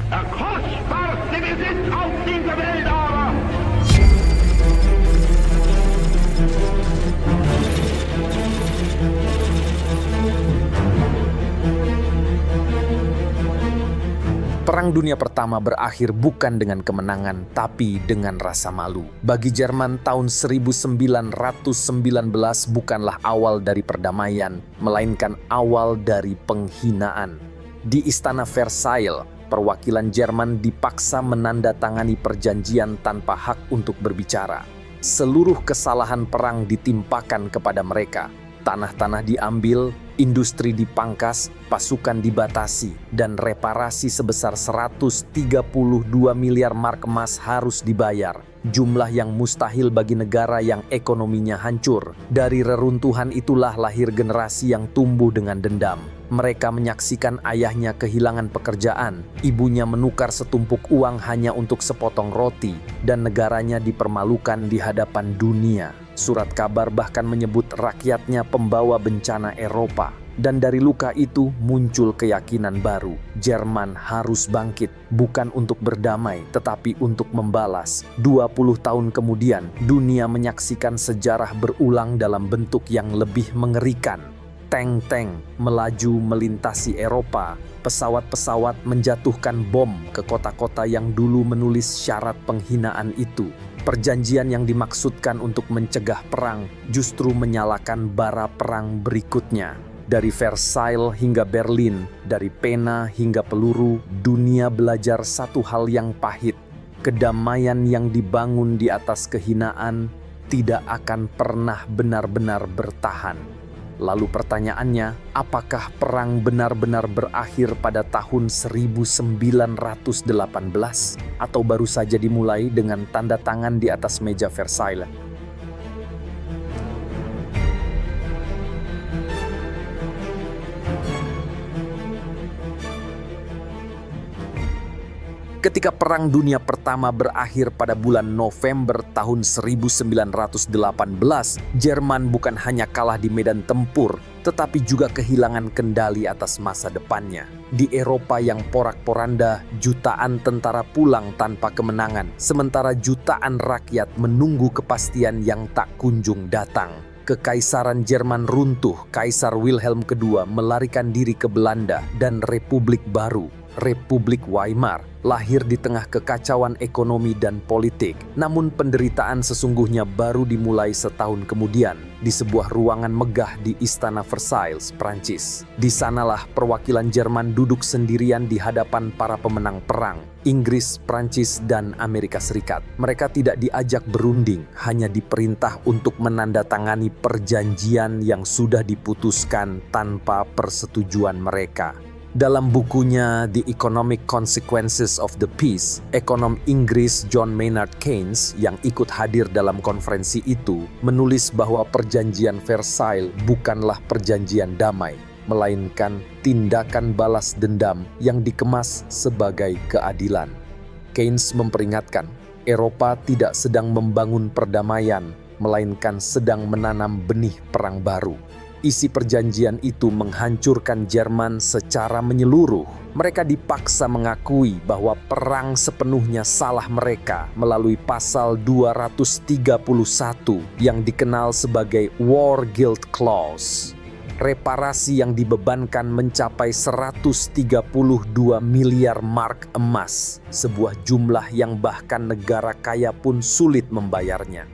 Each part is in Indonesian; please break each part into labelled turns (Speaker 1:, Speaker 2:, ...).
Speaker 1: Der kostbarste Besitz auf dieser Welt aber.
Speaker 2: Perang Dunia Pertama berakhir bukan dengan kemenangan, tapi dengan rasa malu. Bagi Jerman, tahun 1919 bukanlah awal dari perdamaian, melainkan awal dari penghinaan. Di Istana Versailles, perwakilan Jerman dipaksa menandatangani perjanjian tanpa hak untuk berbicara. Seluruh kesalahan perang ditimpakan kepada mereka. Tanah-tanah diambil, industri dipangkas, pasukan dibatasi, dan reparasi sebesar 132 miliar mark emas harus dibayar. Jumlah yang mustahil bagi negara yang ekonominya hancur. Dari reruntuhan itulah lahir generasi yang tumbuh dengan dendam. Mereka menyaksikan ayahnya kehilangan pekerjaan, ibunya menukar setumpuk uang hanya untuk sepotong roti, dan negaranya dipermalukan di hadapan dunia. Surat kabar bahkan menyebut rakyatnya pembawa bencana Eropa. Dan dari luka itu muncul keyakinan baru. Jerman harus bangkit, bukan untuk berdamai, tetapi untuk membalas. 20 tahun kemudian, dunia menyaksikan sejarah berulang dalam bentuk yang lebih mengerikan. Tank-tank melaju melintasi Eropa. Pesawat-pesawat menjatuhkan bom ke kota-kota yang dulu menulis syarat penghinaan itu. Perjanjian yang dimaksudkan untuk mencegah perang justru menyalakan bara perang berikutnya. Dari Versailles hingga Berlin, dari pena hingga peluru, dunia belajar satu hal yang pahit. Kedamaian yang dibangun di atas kehinaan tidak akan pernah benar-benar bertahan. Lalu pertanyaannya, apakah perang benar-benar berakhir pada tahun 1918 atau baru saja dimulai dengan tanda tangan di atas meja Versailles? Ketika Perang Dunia Pertama berakhir pada bulan November tahun 1918, Jerman bukan hanya kalah di medan tempur, tetapi juga kehilangan kendali atas masa depannya. Di Eropa yang porak-poranda, jutaan tentara pulang tanpa kemenangan, sementara jutaan rakyat menunggu kepastian yang tak kunjung datang. Kekaisaran Jerman runtuh, Kaisar Wilhelm II melarikan diri ke Belanda dan Republik Baru, Republik Weimar, lahir di tengah kekacauan ekonomi dan politik. Namun penderitaan sesungguhnya baru dimulai setahun kemudian di sebuah ruangan megah di Istana Versailles, Prancis. Di sanalah perwakilan Jerman duduk sendirian di hadapan para pemenang perang, Inggris, Prancis, dan Amerika Serikat. Mereka tidak diajak berunding, hanya diperintah untuk menandatangani perjanjian yang sudah diputuskan tanpa persetujuan mereka. Dalam bukunya The Economic Consequences of the Peace, ekonom Inggris John Maynard Keynes yang ikut hadir dalam konferensi itu menulis bahwa perjanjian Versailles bukanlah perjanjian damai, melainkan tindakan balas dendam yang dikemas sebagai keadilan. Keynes memperingatkan, Eropa tidak sedang membangun perdamaian, melainkan sedang menanam benih perang baru. Isi perjanjian itu menghancurkan Jerman secara menyeluruh. Mereka dipaksa mengakui bahwa perang sepenuhnya salah mereka melalui pasal 231 yang dikenal sebagai War Guilt Clause. Reparasi yang dibebankan mencapai 132 miliar mark emas, sebuah jumlah yang bahkan negara kaya pun sulit membayarnya.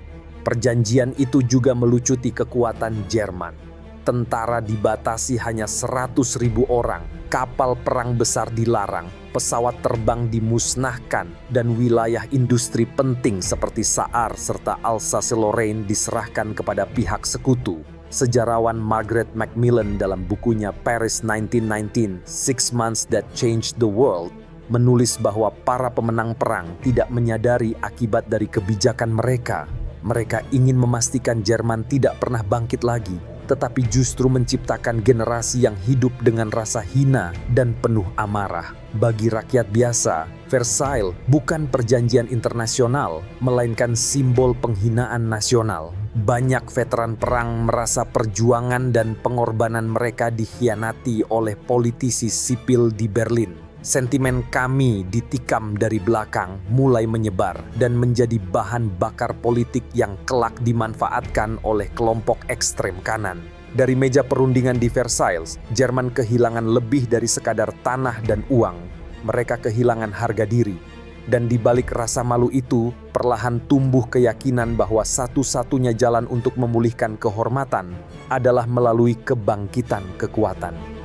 Speaker 2: Perjanjian itu juga melucuti kekuatan Jerman. Tentara dibatasi hanya 100.000 orang, kapal perang besar dilarang, pesawat terbang dimusnahkan, dan wilayah industri penting seperti Saar serta Alsace-Lorraine diserahkan kepada pihak sekutu. Sejarawan Margaret Macmillan dalam bukunya Paris 1919, 6 Months That Changed the World, menulis bahwa para pemenang perang tidak menyadari akibat dari kebijakan mereka. Mereka ingin memastikan Jerman tidak pernah bangkit lagi, tetapi justru menciptakan generasi yang hidup dengan rasa hina dan penuh amarah. Bagi rakyat biasa, Versailles bukan perjanjian internasional, melainkan simbol penghinaan nasional. Banyak veteran perang merasa perjuangan dan pengorbanan mereka dikhianati oleh politisi sipil di Berlin. Sentimen kami ditikam dari belakang mulai menyebar dan menjadi bahan bakar politik yang kelak dimanfaatkan oleh kelompok ekstrem kanan. Dari meja perundingan di Versailles, Jerman kehilangan lebih dari sekadar tanah dan uang. Mereka kehilangan harga diri. Dan di balik rasa malu itu, perlahan tumbuh keyakinan bahwa satu-satunya jalan untuk memulihkan kehormatan adalah melalui kebangkitan kekuatan.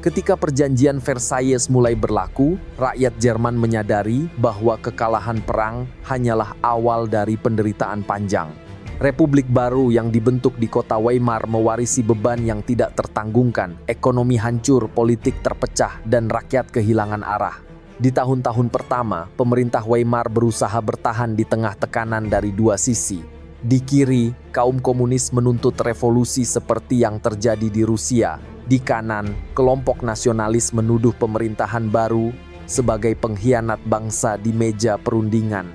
Speaker 2: Ketika perjanjian Versailles mulai berlaku, rakyat Jerman menyadari bahwa kekalahan perang hanyalah awal dari penderitaan panjang. Republik baru yang dibentuk di kota Weimar mewarisi beban yang tidak tertanggungkan, ekonomi hancur, politik terpecah, dan rakyat kehilangan arah. Di tahun-tahun pertama, pemerintah Weimar berusaha bertahan di tengah tekanan dari dua sisi. Di kiri, kaum komunis menuntut revolusi seperti yang terjadi di Rusia. Di kanan, kelompok nasionalis menuduh pemerintahan baru sebagai pengkhianat bangsa di meja perundingan.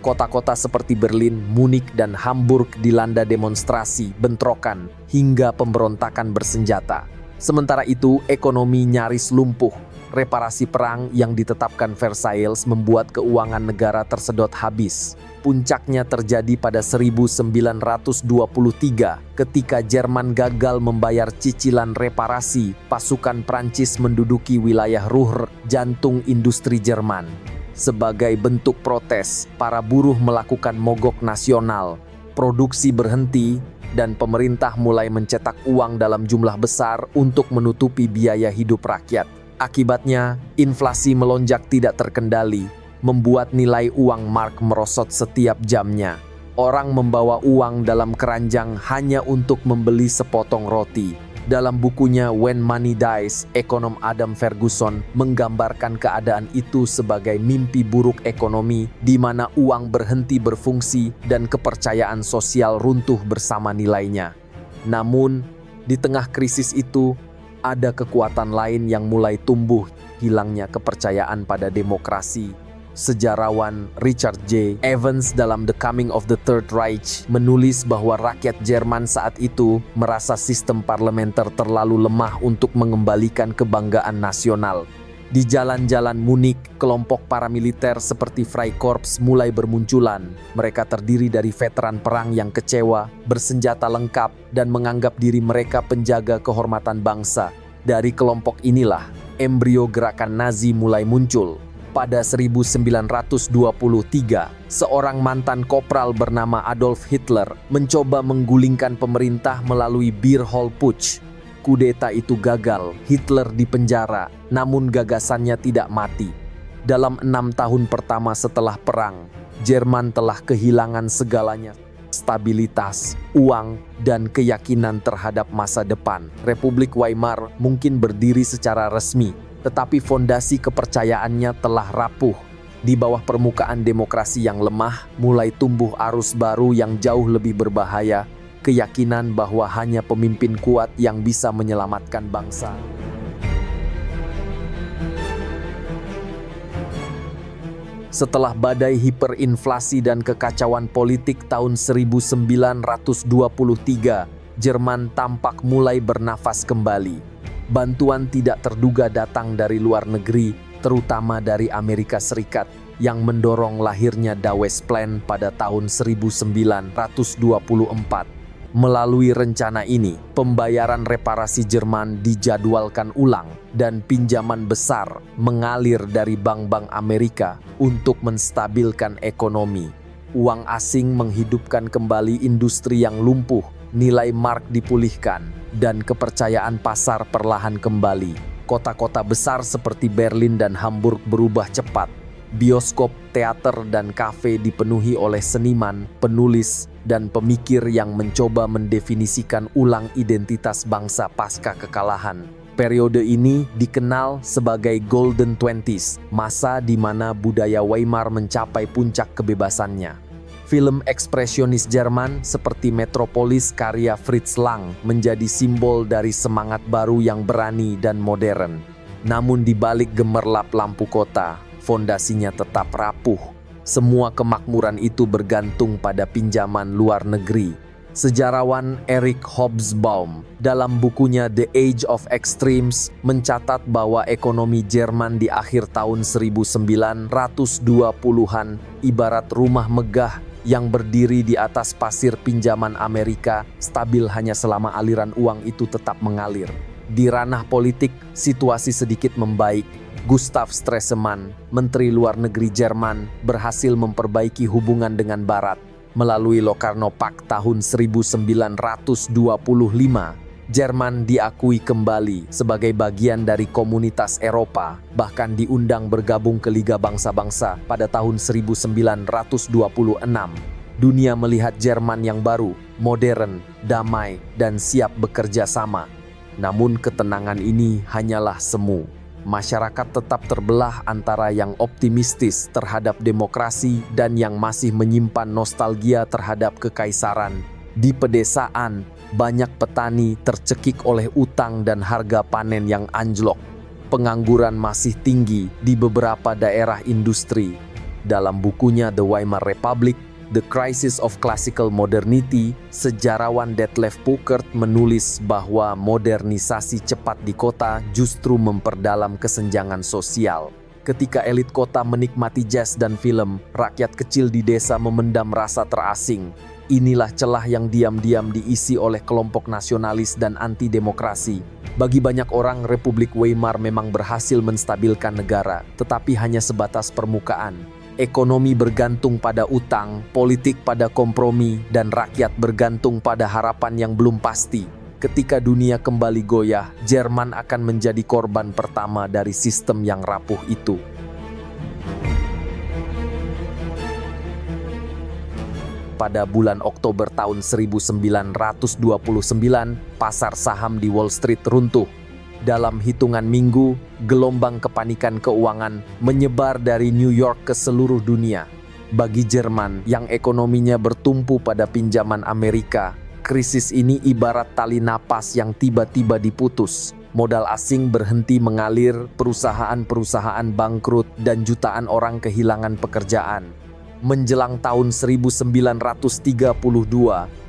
Speaker 2: Kota-kota seperti Berlin, Munich, dan Hamburg dilanda demonstrasi, bentrokan, hingga pemberontakan bersenjata. Sementara itu, ekonomi nyaris lumpuh. Reparasi perang yang ditetapkan Versailles membuat keuangan negara tersedot habis. Puncaknya terjadi pada 1923 ketika Jerman gagal membayar cicilan reparasi. Pasukan Prancis menduduki wilayah Ruhr, jantung industri Jerman. Sebagai bentuk protes, para buruh melakukan mogok nasional. Produksi berhenti dan pemerintah mulai mencetak uang dalam jumlah besar untuk menutupi biaya hidup rakyat. Akibatnya, inflasi melonjak tidak terkendali, membuat nilai uang mark merosot setiap jamnya. Orang membawa uang dalam keranjang hanya untuk membeli sepotong roti. Dalam bukunya When Money Dies, ekonom Adam Ferguson menggambarkan keadaan itu sebagai mimpi buruk ekonomi di mana uang berhenti berfungsi dan kepercayaan sosial runtuh bersama nilainya. Namun, di tengah krisis itu, ada kekuatan lain yang mulai tumbuh, hilangnya kepercayaan pada demokrasi. Sejarawan Richard J. Evans dalam The Coming of the Third Reich menulis bahwa rakyat Jerman saat itu merasa sistem parlementer terlalu lemah untuk mengembalikan kebanggaan nasional. Di jalan-jalan Munich, kelompok paramiliter seperti Freikorps mulai bermunculan. Mereka terdiri dari veteran perang yang kecewa, bersenjata lengkap, dan menganggap diri mereka penjaga kehormatan bangsa. Dari kelompok inilah, embrio gerakan Nazi mulai muncul. Pada 1923, seorang mantan kopral bernama Adolf Hitler mencoba menggulingkan pemerintah melalui Beer Hall Putsch. Kudeta itu gagal, Hitler dipenjara, namun gagasannya tidak mati. Dalam 6 tahun pertama setelah perang, Jerman telah kehilangan segalanya. Stabilitas, uang, dan keyakinan terhadap masa depan. Republik Weimar mungkin berdiri secara resmi, tetapi fondasi kepercayaannya telah rapuh. Di bawah permukaan demokrasi yang lemah, mulai tumbuh arus baru yang jauh lebih berbahaya, keyakinan bahwa hanya pemimpin kuat yang bisa menyelamatkan bangsa. Setelah badai hiperinflasi dan kekacauan politik tahun 1923, Jerman tampak mulai bernafas kembali. Bantuan tidak terduga datang dari luar negeri, terutama dari Amerika Serikat, yang mendorong lahirnya Dawes Plan pada tahun 1924. Melalui rencana ini, pembayaran reparasi Jerman dijadwalkan ulang dan pinjaman besar mengalir dari bank-bank Amerika untuk menstabilkan ekonomi. Uang asing menghidupkan kembali industri yang lumpuh, nilai mark dipulihkan, dan kepercayaan pasar perlahan kembali. Kota-kota besar seperti Berlin dan Hamburg berubah cepat. Bioskop, teater, dan kafe dipenuhi oleh seniman, penulis, dan pemikir yang mencoba mendefinisikan ulang identitas bangsa pasca kekalahan. Periode ini dikenal sebagai Golden Twenties, masa di mana budaya Weimar mencapai puncak kebebasannya. Film ekspresionis Jerman seperti Metropolis karya Fritz Lang menjadi simbol dari semangat baru yang berani dan modern. Namun di balik gemerlap lampu kota, fondasinya tetap rapuh. Semua kemakmuran itu bergantung pada pinjaman luar negeri. Sejarawan Eric Hobsbawm dalam bukunya The Age of Extremes mencatat bahwa ekonomi Jerman di akhir tahun 1920-an ibarat rumah megah yang berdiri di atas pasir pinjaman Amerika, stabil hanya selama aliran uang itu tetap mengalir. Di ranah politik, situasi sedikit membaik. Gustav Stresemann, Menteri Luar Negeri Jerman, berhasil memperbaiki hubungan dengan Barat. Melalui Locarno Pact tahun 1925, Jerman diakui kembali sebagai bagian dari komunitas Eropa, bahkan diundang bergabung ke Liga Bangsa-Bangsa pada tahun 1926. Dunia melihat Jerman yang baru, modern, damai, dan siap bekerja sama. Namun ketenangan ini hanyalah semu. Masyarakat tetap terbelah antara yang optimistis terhadap demokrasi dan yang masih menyimpan nostalgia terhadap kekaisaran. Di pedesaan, banyak petani tercekik oleh utang dan harga panen yang anjlok. Pengangguran masih tinggi di beberapa daerah industri. Dalam bukunya The Weimar Republic, The Crisis of Classical Modernity, sejarawan Detlef Pauckert menulis bahwa modernisasi cepat di kota justru memperdalam kesenjangan sosial. Ketika elit kota menikmati jazz dan film, rakyat kecil di desa memendam rasa terasing. Inilah celah yang diam-diam diisi oleh kelompok nasionalis dan anti-demokrasi. Bagi banyak orang, Republik Weimar memang berhasil menstabilkan negara, tetapi hanya sebatas permukaan. Ekonomi bergantung pada utang, politik pada kompromi, dan rakyat bergantung pada harapan yang belum pasti. Ketika dunia kembali goyah, Jerman akan menjadi korban pertama dari sistem yang rapuh itu. Pada bulan Oktober tahun 1929, pasar saham di Wall Street runtuh. Dalam hitungan minggu, gelombang kepanikan keuangan menyebar dari New York ke seluruh dunia. Bagi Jerman yang ekonominya bertumpu pada pinjaman Amerika, krisis ini ibarat tali napas yang tiba-tiba diputus. Modal asing berhenti mengalir, perusahaan-perusahaan bangkrut, dan jutaan orang kehilangan pekerjaan. Menjelang tahun 1932,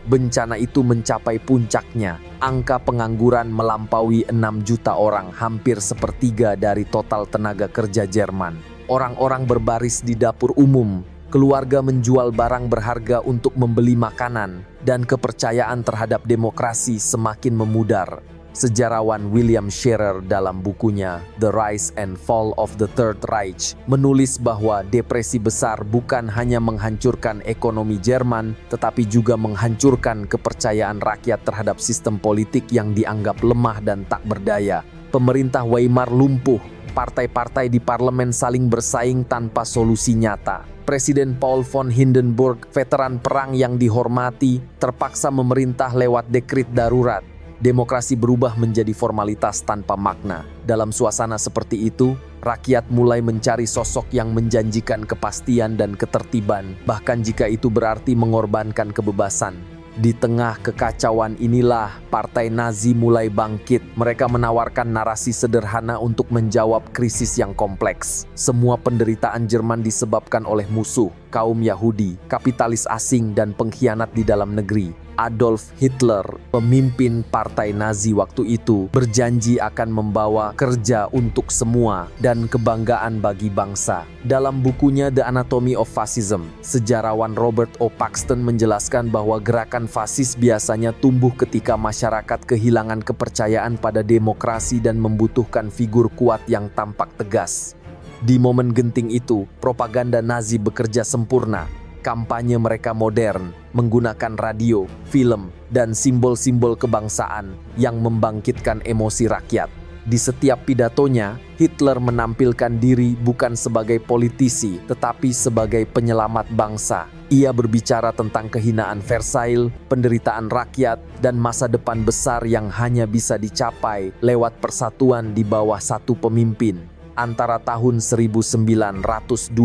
Speaker 2: bencana itu mencapai puncaknya. Angka pengangguran melampaui 6 juta orang, hampir sepertiga dari total tenaga kerja Jerman. Orang-orang berbaris di dapur umum, keluarga menjual barang berharga untuk membeli makanan, dan kepercayaan terhadap demokrasi semakin memudar. Sejarawan William Scherer dalam bukunya The Rise and Fall of the Third Reich menulis bahwa depresi besar bukan hanya menghancurkan ekonomi Jerman, tetapi juga menghancurkan kepercayaan rakyat terhadap sistem politik yang dianggap lemah dan tak berdaya. Pemerintah Weimar lumpuh, partai-partai di parlemen saling bersaing tanpa solusi nyata. Presiden Paul von Hindenburg, veteran perang yang dihormati, terpaksa memerintah lewat dekret darurat. Demokrasi berubah menjadi formalitas tanpa makna. Dalam suasana seperti itu, rakyat mulai mencari sosok yang menjanjikan kepastian dan ketertiban, bahkan jika itu berarti mengorbankan kebebasan. Di tengah kekacauan inilah, Partai Nazi mulai bangkit. Mereka menawarkan narasi sederhana untuk menjawab krisis yang kompleks. Semua penderitaan Jerman disebabkan oleh musuh, kaum Yahudi, kapitalis asing, dan pengkhianat di dalam negeri. Adolf Hitler, pemimpin Partai Nazi waktu itu, berjanji akan membawa kerja untuk semua dan kebanggaan bagi bangsa. Dalam bukunya The Anatomy of Fascism, sejarawan Robert O. Paxton menjelaskan bahwa gerakan fasis biasanya tumbuh ketika masyarakat kehilangan kepercayaan pada demokrasi dan membutuhkan figur kuat yang tampak tegas. Di momen genting itu, propaganda Nazi bekerja sempurna. Kampanye mereka modern, menggunakan radio, film, dan simbol-simbol kebangsaan yang membangkitkan emosi rakyat. Di setiap pidatonya, Hitler menampilkan diri bukan sebagai politisi, tetapi sebagai penyelamat bangsa. Ia berbicara tentang kehinaan Versailles, penderitaan rakyat, dan masa depan besar yang hanya bisa dicapai lewat persatuan di bawah satu pemimpin. Antara tahun 1929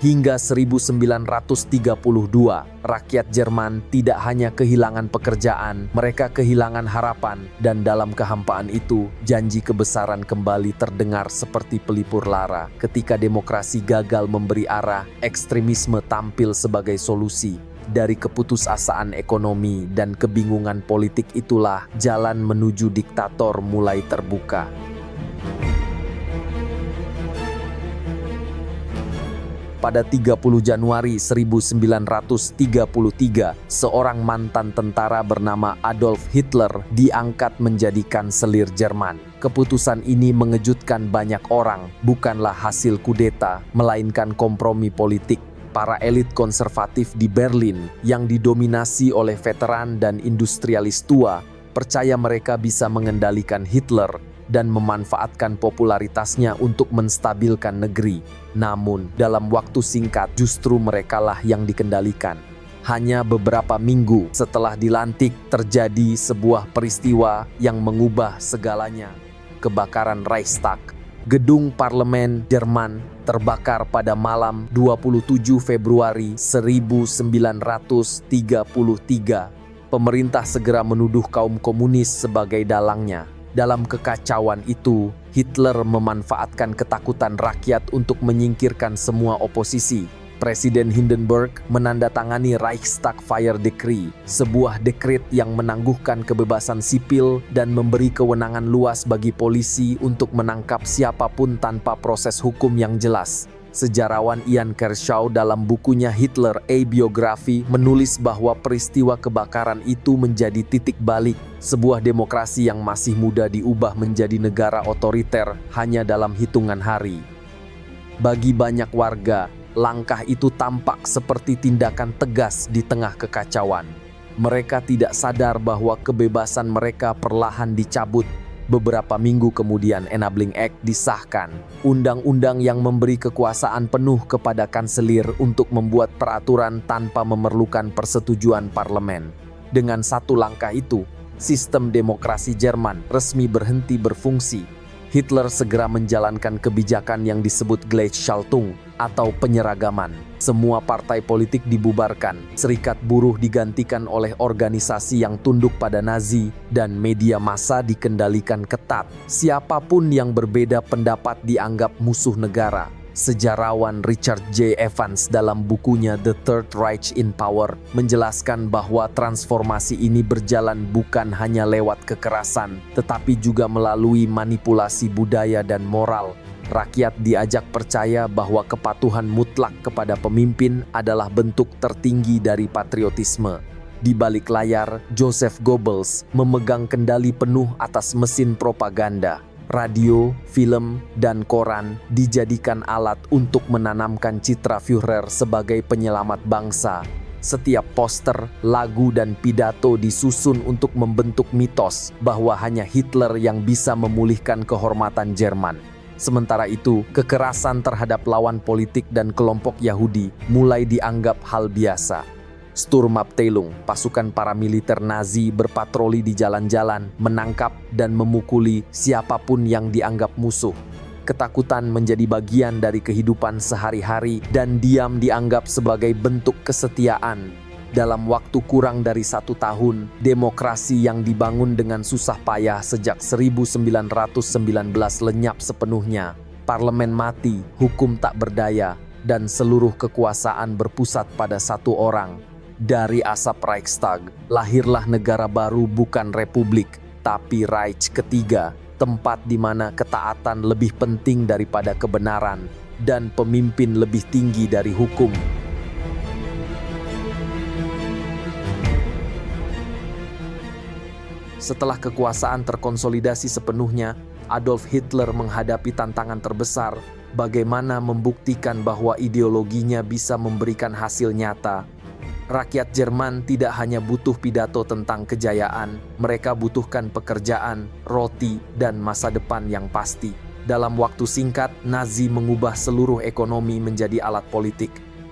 Speaker 2: hingga 1932, rakyat Jerman tidak hanya kehilangan pekerjaan, mereka kehilangan harapan, dan dalam kehampaan itu, janji kebesaran kembali terdengar seperti pelipur lara. Ketika demokrasi gagal memberi arah, ekstremisme tampil sebagai solusi. Dari keputusasaan ekonomi dan kebingungan politik itulah jalan menuju diktator mulai terbuka. Pada 30 Januari 1933, seorang mantan tentara bernama Adolf Hitler diangkat menjadi kanselir Jerman. Keputusan ini mengejutkan banyak orang, bukanlah hasil kudeta, melainkan kompromi politik. Para elit konservatif di Berlin yang didominasi oleh veteran dan industrialis tua percaya mereka bisa mengendalikan Hitler dan memanfaatkan popularitasnya untuk menstabilkan negeri. Namun, dalam waktu singkat justru merekalah yang dikendalikan. Hanya beberapa minggu setelah dilantik, terjadi sebuah peristiwa yang mengubah segalanya. Kebakaran Reichstag. Gedung parlemen Jerman terbakar pada malam 27 Februari 1933. Pemerintah segera menuduh kaum komunis sebagai dalangnya. Dalam kekacauan itu, Hitler memanfaatkan ketakutan rakyat untuk menyingkirkan semua oposisi. Presiden Hindenburg menandatangani Reichstag Fire Decree, sebuah dekret yang menangguhkan kebebasan sipil dan memberi kewenangan luas bagi polisi untuk menangkap siapapun tanpa proses hukum yang jelas. Sejarawan Ian Kershaw dalam bukunya Hitler A Biography menulis bahwa peristiwa kebakaran itu menjadi titik balik. Sebuah demokrasi yang masih muda diubah menjadi negara otoriter hanya dalam hitungan hari. Bagi banyak warga, langkah itu tampak seperti tindakan tegas di tengah kekacauan. Mereka tidak sadar bahwa kebebasan mereka perlahan dicabut. Beberapa minggu kemudian Enabling Act disahkan, undang-undang yang memberi kekuasaan penuh kepada kanselir untuk membuat peraturan tanpa memerlukan persetujuan parlemen. Dengan satu langkah itu, sistem demokrasi Jerman resmi berhenti berfungsi. Hitler segera menjalankan kebijakan yang disebut Gleichschaltung atau penyeragaman. Semua partai politik dibubarkan, serikat buruh digantikan oleh organisasi yang tunduk pada Nazi, dan media massa dikendalikan ketat. Siapapun yang berbeda pendapat dianggap musuh negara. Sejarawan Richard J. Evans dalam bukunya The Third Reich in Power menjelaskan bahwa transformasi ini berjalan bukan hanya lewat kekerasan, tetapi juga melalui manipulasi budaya dan moral. Rakyat diajak percaya bahwa kepatuhan mutlak kepada pemimpin adalah bentuk tertinggi dari patriotisme. Di balik layar, Joseph Goebbels memegang kendali penuh atas mesin propaganda. Radio, film, dan koran dijadikan alat untuk menanamkan citra Führer sebagai penyelamat bangsa. Setiap poster, lagu, dan pidato disusun untuk membentuk mitos bahwa hanya Hitler yang bisa memulihkan kehormatan Jerman. Sementara itu, kekerasan terhadap lawan politik dan kelompok Yahudi mulai dianggap hal biasa. Sturmabteilung, pasukan paramiliter Nazi berpatroli di jalan-jalan, menangkap dan memukuli siapapun yang dianggap musuh. Ketakutan menjadi bagian dari kehidupan sehari-hari dan diam dianggap sebagai bentuk kesetiaan. Dalam waktu kurang dari 1 tahun, demokrasi yang dibangun dengan susah payah sejak 1919 lenyap sepenuhnya. Parlemen mati, hukum tak berdaya, dan seluruh kekuasaan berpusat pada satu orang. Dari asap Reichstag, lahirlah negara baru, bukan republik, tapi Reich ketiga, tempat di mana ketaatan lebih penting daripada kebenaran dan pemimpin lebih tinggi dari hukum. Setelah kekuasaan terkonsolidasi sepenuhnya, Adolf Hitler menghadapi tantangan terbesar, bagaimana membuktikan bahwa ideologinya bisa memberikan hasil nyata. Rakyat Jerman tidak hanya butuh pidato tentang kejayaan, mereka butuhkan pekerjaan, roti, dan masa depan yang pasti. Dalam waktu singkat, Nazi mengubah seluruh ekonomi menjadi alat politik.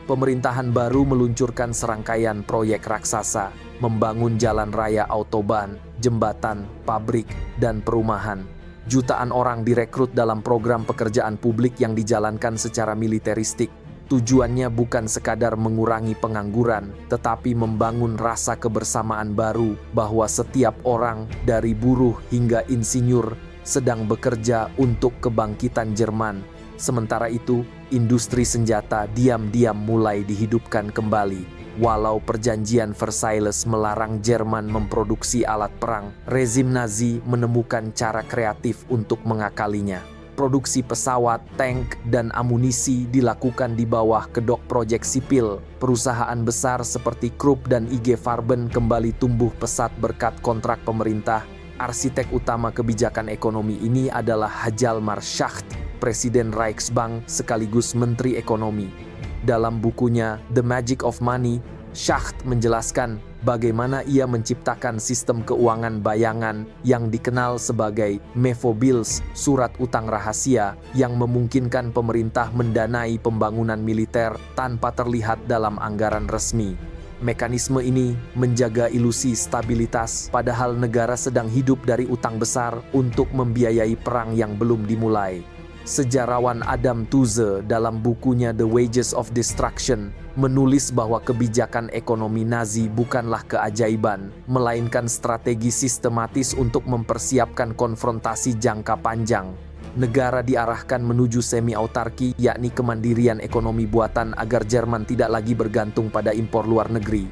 Speaker 2: Pemerintahan baru meluncurkan serangkaian proyek raksasa, membangun jalan raya autobahn, jembatan, pabrik, dan perumahan. Jutaan orang direkrut dalam program pekerjaan publik yang dijalankan secara militeristik. Tujuannya bukan sekadar mengurangi pengangguran, tetapi membangun rasa kebersamaan baru bahwa setiap orang, dari buruh hingga insinyur, sedang bekerja untuk kebangkitan Jerman. Sementara itu, industri senjata diam-diam mulai dihidupkan kembali. Walau perjanjian Versailles melarang Jerman memproduksi alat perang, rezim Nazi menemukan cara kreatif untuk mengakalinya. Produksi pesawat, tank, dan amunisi dilakukan di bawah kedok proyek sipil. Perusahaan besar seperti Krupp dan IG Farben kembali tumbuh pesat berkat kontrak pemerintah. Arsitek utama kebijakan ekonomi ini adalah Hjalmar Schacht, Presiden Reichsbank sekaligus Menteri Ekonomi. Dalam bukunya The Magic of Money, Schacht menjelaskan bagaimana ia menciptakan sistem keuangan bayangan yang dikenal sebagai Mefo-Bills, surat utang rahasia yang memungkinkan pemerintah mendanai pembangunan militer tanpa terlihat dalam anggaran resmi. Mekanisme ini menjaga ilusi stabilitas padahal negara sedang hidup dari utang besar untuk membiayai perang yang belum dimulai. Sejarawan Adam Tooze dalam bukunya The Wages of Destruction menulis bahwa kebijakan ekonomi Nazi bukanlah keajaiban, melainkan strategi sistematis untuk mempersiapkan konfrontasi jangka panjang. Negara diarahkan menuju semi-autarki, yakni kemandirian ekonomi buatan agar Jerman tidak lagi bergantung pada impor luar negeri.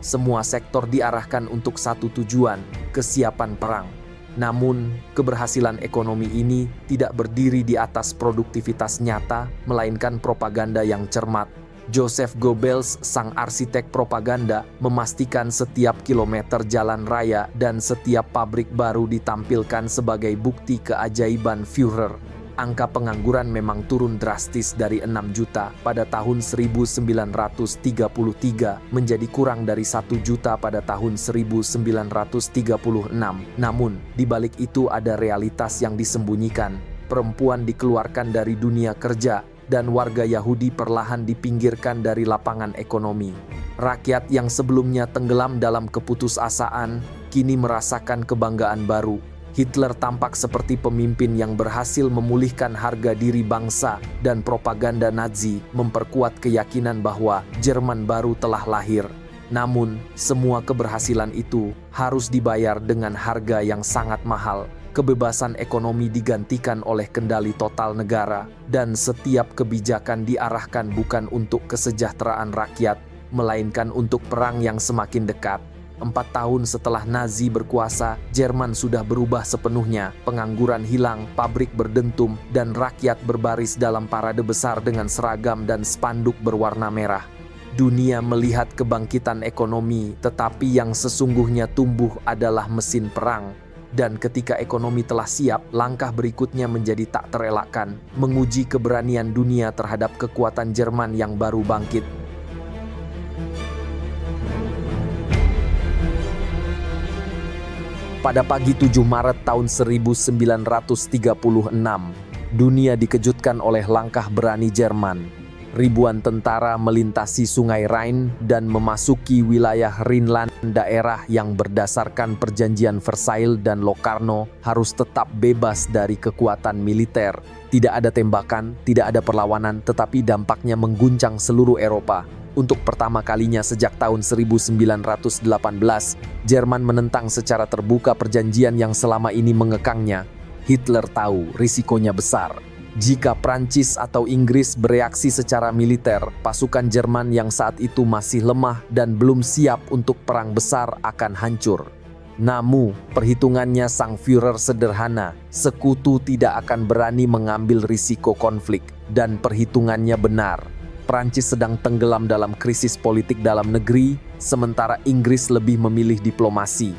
Speaker 2: Semua sektor diarahkan untuk satu tujuan, kesiapan perang. Namun, keberhasilan ekonomi ini tidak berdiri di atas produktivitas nyata, melainkan propaganda yang cermat. Joseph Goebbels, sang arsitek propaganda, memastikan setiap kilometer jalan raya dan setiap pabrik baru ditampilkan sebagai bukti keajaiban Führer. Angka pengangguran memang turun drastis dari 6 juta pada tahun 1933 menjadi kurang dari 1 juta pada tahun 1936. Namun, di balik itu ada realitas yang disembunyikan. Perempuan dikeluarkan dari dunia kerja dan warga Yahudi perlahan dipinggirkan dari lapangan ekonomi. Rakyat yang sebelumnya tenggelam dalam keputusasaan kini merasakan kebanggaan baru. Hitler tampak seperti pemimpin yang berhasil memulihkan harga diri bangsa, dan propaganda Nazi memperkuat keyakinan bahwa Jerman baru telah lahir. Namun, semua keberhasilan itu harus dibayar dengan harga yang sangat mahal. Kebebasan ekonomi digantikan oleh kendali total negara, dan setiap kebijakan diarahkan bukan untuk kesejahteraan rakyat, melainkan untuk perang yang semakin dekat. 4 tahun setelah Nazi berkuasa, Jerman sudah berubah sepenuhnya. Pengangguran hilang, pabrik berdentum, dan rakyat berbaris dalam parade besar dengan seragam dan spanduk berwarna merah. Dunia melihat kebangkitan ekonomi, tetapi yang sesungguhnya tumbuh adalah mesin perang. Dan ketika ekonomi telah siap, langkah berikutnya menjadi tak terelakkan, menguji keberanian dunia terhadap kekuatan Jerman yang baru bangkit. Pada pagi 7 Maret tahun 1936, dunia dikejutkan oleh langkah berani Jerman. Ribuan tentara melintasi sungai Rhine dan memasuki wilayah Rhineland, daerah yang berdasarkan perjanjian Versailles dan Locarno harus tetap bebas dari kekuatan militer. Tidak ada tembakan, tidak ada perlawanan, tetapi dampaknya mengguncang seluruh Eropa. Untuk pertama kalinya sejak tahun 1918, Jerman menentang secara terbuka perjanjian yang selama ini mengekangnya. Hitler tahu risikonya besar. Jika Prancis atau Inggris bereaksi secara militer, pasukan Jerman yang saat itu masih lemah dan belum siap untuk perang besar akan hancur. Namun, perhitungannya sang Führer sederhana. Sekutu tidak akan berani mengambil risiko konflik, dan perhitungannya benar. Prancis sedang tenggelam dalam krisis politik dalam negeri, sementara Inggris lebih memilih diplomasi.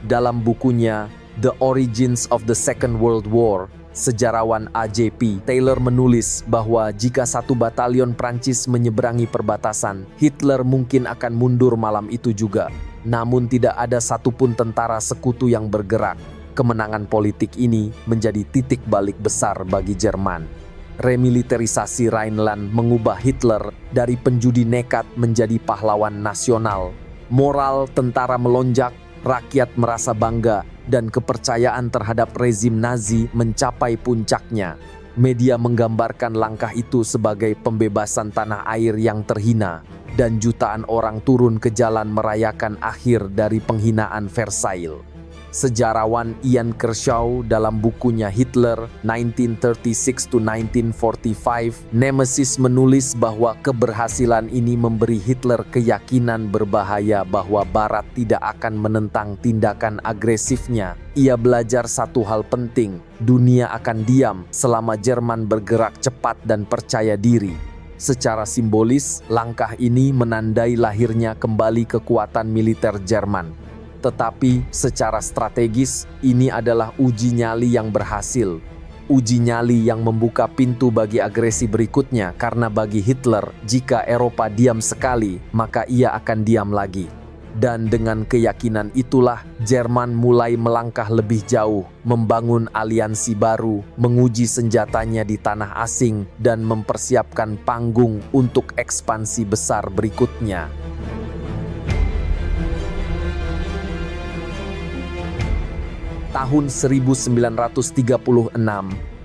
Speaker 2: Dalam bukunya The Origins of the Second World War, sejarawan A.J.P. Taylor menulis bahwa jika 1 batalion Prancis menyeberangi perbatasan, Hitler mungkin akan mundur malam itu juga. Namun tidak ada satupun tentara sekutu yang bergerak. Kemenangan politik ini menjadi titik balik besar bagi Jerman. Remiliterisasi Rhineland mengubah Hitler dari penjudi nekat menjadi pahlawan nasional. Moral tentara melonjak, rakyat merasa bangga, dan kepercayaan terhadap rezim Nazi mencapai puncaknya. Media menggambarkan langkah itu sebagai pembebasan tanah air yang terhina, dan jutaan orang turun ke jalan merayakan akhir dari penghinaan Versailles. Sejarawan Ian Kershaw dalam bukunya Hitler 1936-1945, Nemesis menulis bahwa keberhasilan ini memberi Hitler keyakinan berbahaya bahwa Barat tidak akan menentang tindakan agresifnya. Ia belajar satu hal penting, dunia akan diam selama Jerman bergerak cepat dan percaya diri. Secara simbolis, langkah ini menandai lahirnya kembali kekuatan militer Jerman. Tetapi secara strategis, ini adalah uji nyali yang berhasil. Uji nyali yang membuka pintu bagi agresi berikutnya, karena bagi Hitler, jika Eropa diam sekali, maka ia akan diam lagi. Dan dengan keyakinan itulah, Jerman mulai melangkah lebih jauh, membangun aliansi baru, menguji senjatanya di tanah asing, dan mempersiapkan panggung untuk ekspansi besar berikutnya. Tahun 1936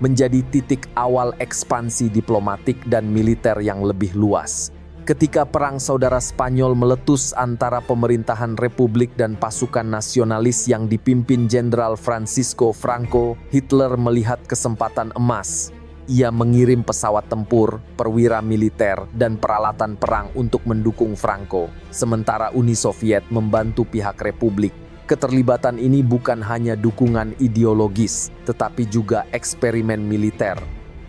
Speaker 2: menjadi titik awal ekspansi diplomatik dan militer yang lebih luas. Ketika Perang Saudara Spanyol meletus antara pemerintahan Republik dan pasukan nasionalis yang dipimpin Jenderal Francisco Franco, Hitler melihat kesempatan emas. Ia mengirim pesawat tempur, perwira militer, dan peralatan perang untuk mendukung Franco, sementara Uni Soviet membantu pihak Republik. Keterlibatan ini bukan hanya dukungan ideologis, tetapi juga eksperimen militer.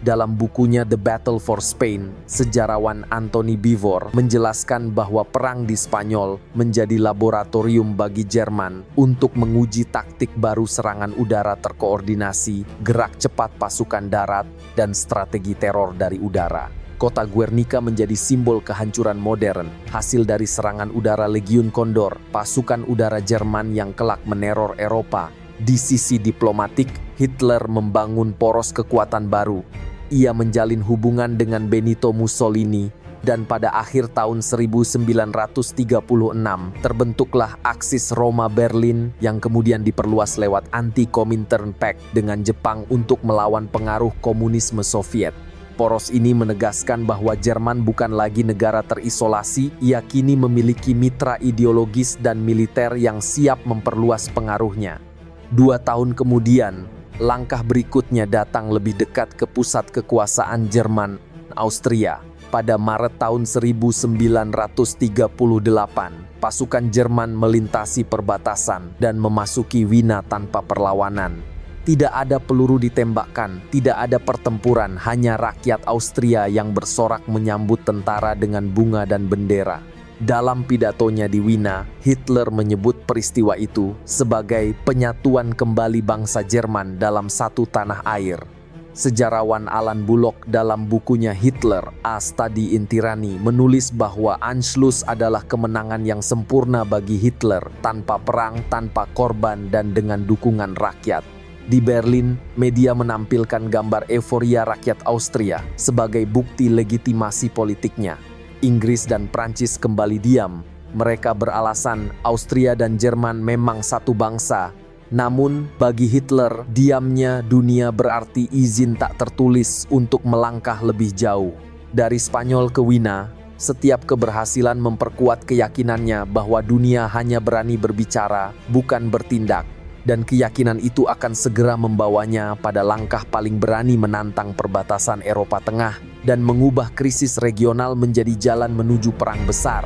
Speaker 2: Dalam bukunya The Battle for Spain, sejarawan Anthony Beevor menjelaskan bahwa perang di Spanyol menjadi laboratorium bagi Jerman untuk menguji taktik baru serangan udara terkoordinasi, gerak cepat pasukan darat, dan strategi teror dari udara. Kota Guernica menjadi simbol kehancuran modern, hasil dari serangan udara Legiun Condor, pasukan udara Jerman yang kelak meneror Eropa. Di sisi diplomatik, Hitler membangun poros kekuatan baru. Ia menjalin hubungan dengan Benito Mussolini, dan pada akhir tahun 1936 terbentuklah aksis Roma-Berlin yang kemudian diperluas lewat Anti-Comintern Pact dengan Jepang untuk melawan pengaruh komunisme Soviet. Poros ini menegaskan bahwa Jerman bukan lagi negara terisolasi, ia kini memiliki mitra ideologis dan militer yang siap memperluas pengaruhnya. 2 tahun kemudian, langkah berikutnya datang lebih dekat ke pusat kekuasaan Jerman, Austria. Pada Maret tahun 1938, pasukan Jerman melintasi perbatasan dan memasuki Wina tanpa perlawanan. Tidak ada peluru ditembakkan, tidak ada pertempuran, hanya rakyat Austria yang bersorak menyambut tentara dengan bunga dan bendera. Dalam pidatonya di Wina, Hitler menyebut peristiwa itu sebagai penyatuan kembali bangsa Jerman dalam satu tanah air. Sejarawan Alan Bullock dalam bukunya Hitler, A Study in Tyranny menulis bahwa Anschluss adalah kemenangan yang sempurna bagi Hitler, tanpa perang, tanpa korban, dan dengan dukungan rakyat. Di Berlin, media menampilkan gambar euforia rakyat Austria sebagai bukti legitimasi politiknya. Inggris dan Prancis kembali diam. Mereka beralasan Austria dan Jerman memang satu bangsa. Namun, bagi Hitler, diamnya dunia berarti izin tak tertulis untuk melangkah lebih jauh. Dari Spanyol ke Wina, setiap keberhasilan memperkuat keyakinannya bahwa dunia hanya berani berbicara, bukan bertindak. Dan keyakinan itu akan segera membawanya pada langkah paling berani menantang perbatasan Eropa Tengah dan mengubah krisis regional menjadi jalan menuju perang besar.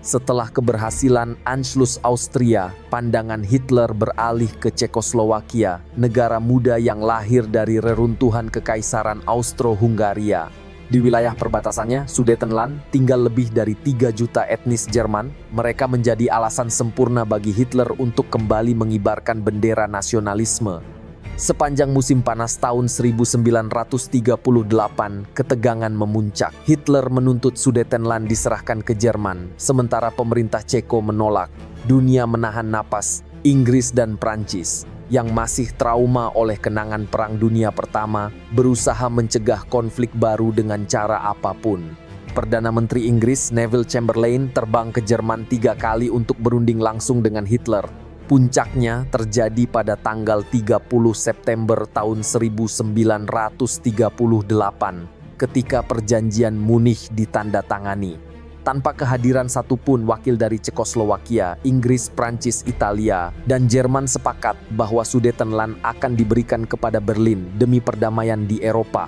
Speaker 2: Setelah keberhasilan Anschluss Austria, pandangan Hitler beralih ke Cekoslowakia, negara muda yang lahir dari reruntuhan Kekaisaran Austro-Hungaria. Di wilayah perbatasannya, Sudetenland, tinggal lebih dari 3 juta etnis Jerman. Mereka menjadi alasan sempurna bagi Hitler untuk kembali mengibarkan bendera nasionalisme. Sepanjang musim panas tahun 1938, ketegangan memuncak. Hitler menuntut Sudetenland diserahkan ke Jerman, sementara pemerintah Ceko menolak. Dunia menahan napas, Inggris dan Prancis, yang masih trauma oleh kenangan Perang Dunia Pertama, berusaha mencegah konflik baru dengan cara apapun. Perdana Menteri Inggris Neville Chamberlain terbang ke Jerman 3 kali untuk berunding langsung dengan Hitler. Puncaknya terjadi pada tanggal 30 September tahun 1938, ketika perjanjian Munich ditandatangani. Tanpa kehadiran satupun wakil dari Cekoslowakia, Inggris, Prancis, Italia, dan Jerman sepakat bahwa Sudetenland akan diberikan kepada Berlin demi perdamaian di Eropa.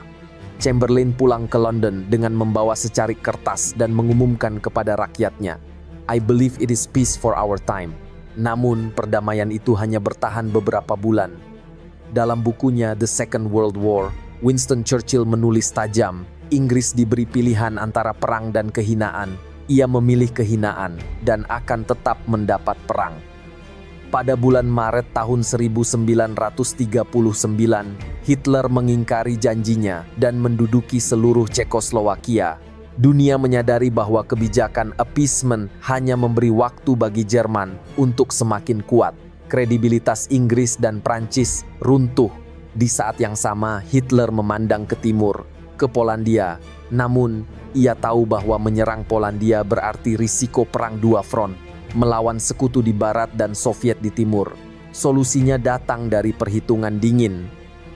Speaker 2: Chamberlain pulang ke London dengan membawa secarik kertas dan mengumumkan kepada rakyatnya, "I believe it is peace for our time." Namun, perdamaian itu hanya bertahan beberapa bulan. Dalam bukunya The Second World War, Winston Churchill menulis tajam, Inggris diberi pilihan antara perang dan kehinaan. Ia memilih kehinaan dan akan tetap mendapat perang. Pada bulan Maret tahun 1939, Hitler mengingkari janjinya dan menduduki seluruh Cekoslowakia. Dunia menyadari bahwa kebijakan appeasement hanya memberi waktu bagi Jerman untuk semakin kuat. Kredibilitas Inggris dan Prancis runtuh. Di saat yang sama, Hitler memandang ke timur, ke Polandia. Namun, ia tahu bahwa menyerang Polandia berarti risiko perang dua front, melawan sekutu di barat dan Soviet di timur. Solusinya datang dari perhitungan dingin.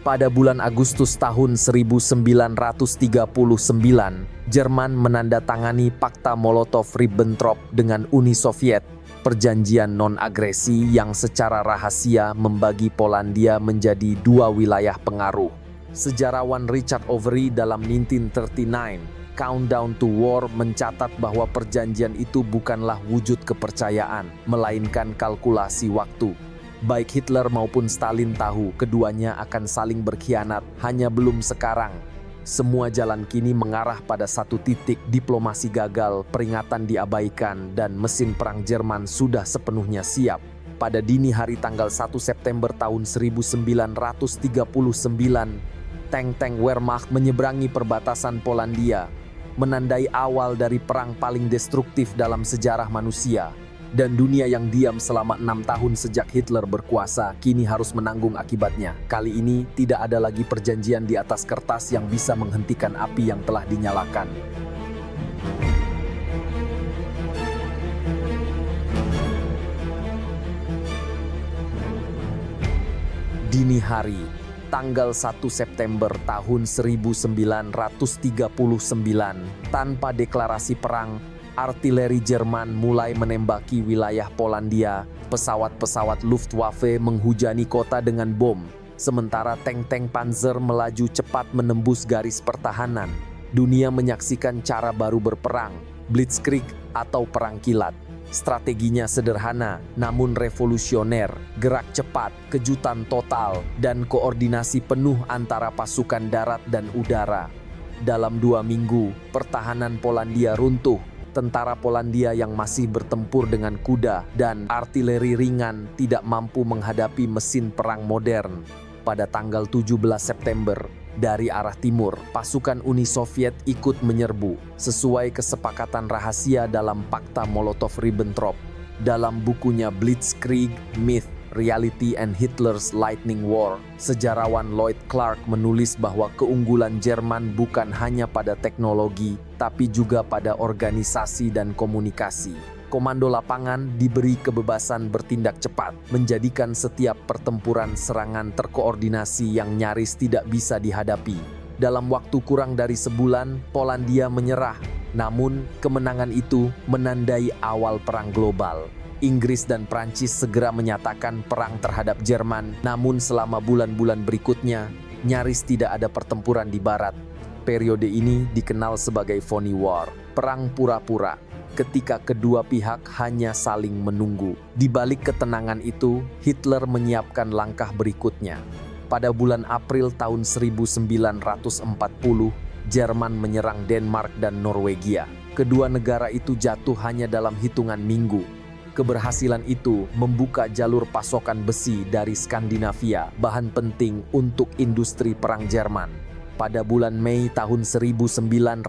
Speaker 2: Pada bulan Agustus tahun 1939, Jerman menandatangani Fakta Molotov-Ribbentrop dengan Uni Soviet, perjanjian non-agresi yang secara rahasia membagi Polandia menjadi dua wilayah pengaruh. Sejarawan Richard Overy dalam 1939, Countdown to War, mencatat bahwa perjanjian itu bukanlah wujud kepercayaan, melainkan kalkulasi waktu. Baik Hitler maupun Stalin tahu keduanya akan saling berkhianat, hanya belum sekarang. Semua jalan kini mengarah pada satu titik, diplomasi gagal, peringatan diabaikan, dan mesin perang Jerman sudah sepenuhnya siap. Pada dini hari tanggal 1 September tahun 1939, tank-tank Wehrmacht menyeberangi perbatasan Polandia, menandai awal dari perang paling destruktif dalam sejarah manusia. Dan dunia yang diam selama 6 tahun sejak Hitler berkuasa, kini harus menanggung akibatnya. Kali ini tidak ada lagi perjanjian di atas kertas yang bisa menghentikan api yang telah dinyalakan. Dini hari, tanggal 1 September tahun 1939, tanpa deklarasi perang, artileri Jerman mulai menembaki wilayah Polandia. Pesawat-pesawat Luftwaffe menghujani kota dengan bom, sementara tank-tank Panzer melaju cepat menembus garis pertahanan. Dunia menyaksikan cara baru berperang, blitzkrieg atau perang kilat. Strateginya sederhana, namun revolusioner, gerak cepat, kejutan total, dan koordinasi penuh antara pasukan darat dan udara. Dalam 2 minggu, pertahanan Polandia runtuh. Tentara Polandia yang masih bertempur dengan kuda dan artileri ringan tidak mampu menghadapi mesin perang modern. Pada tanggal 17 September, dari arah timur, pasukan Uni Soviet ikut menyerbu, sesuai kesepakatan rahasia dalam Fakta Molotov-Ribbentrop. Dalam bukunya Blitzkrieg, Myth, Reality and Hitler's Lightning War, sejarawan Lloyd Clark menulis bahwa keunggulan Jerman bukan hanya pada teknologi, tapi juga pada organisasi dan komunikasi. Komando lapangan diberi kebebasan bertindak cepat, menjadikan setiap pertempuran serangan terkoordinasi yang nyaris tidak bisa dihadapi. Dalam waktu kurang dari sebulan, Polandia menyerah. Namun, kemenangan itu menandai awal perang global. Inggris dan Prancis segera menyatakan perang terhadap Jerman, namun selama bulan-bulan berikutnya, nyaris tidak ada pertempuran di barat. Periode ini dikenal sebagai Phony War, perang pura-pura, ketika kedua pihak hanya saling menunggu. Di balik ketenangan itu, Hitler menyiapkan langkah berikutnya. Pada bulan April tahun 1940, Jerman menyerang Denmark dan Norwegia. Kedua negara itu jatuh hanya dalam hitungan minggu. Keberhasilan itu membuka jalur pasokan besi dari Skandinavia, bahan penting untuk industri perang Jerman. Pada bulan Mei tahun 1940,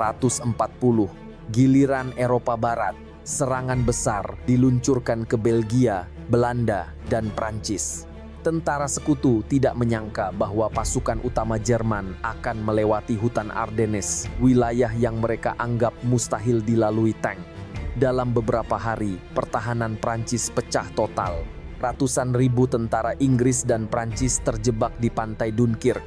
Speaker 2: giliran Eropa Barat, serangan besar diluncurkan ke Belgia, Belanda, dan Prancis. Tentara sekutu tidak menyangka bahwa pasukan utama Jerman akan melewati hutan Ardennes, wilayah yang mereka anggap mustahil dilalui tank. Dalam beberapa hari, pertahanan Prancis pecah total. Ratusan ribu tentara Inggris dan Prancis terjebak di pantai Dunkirk.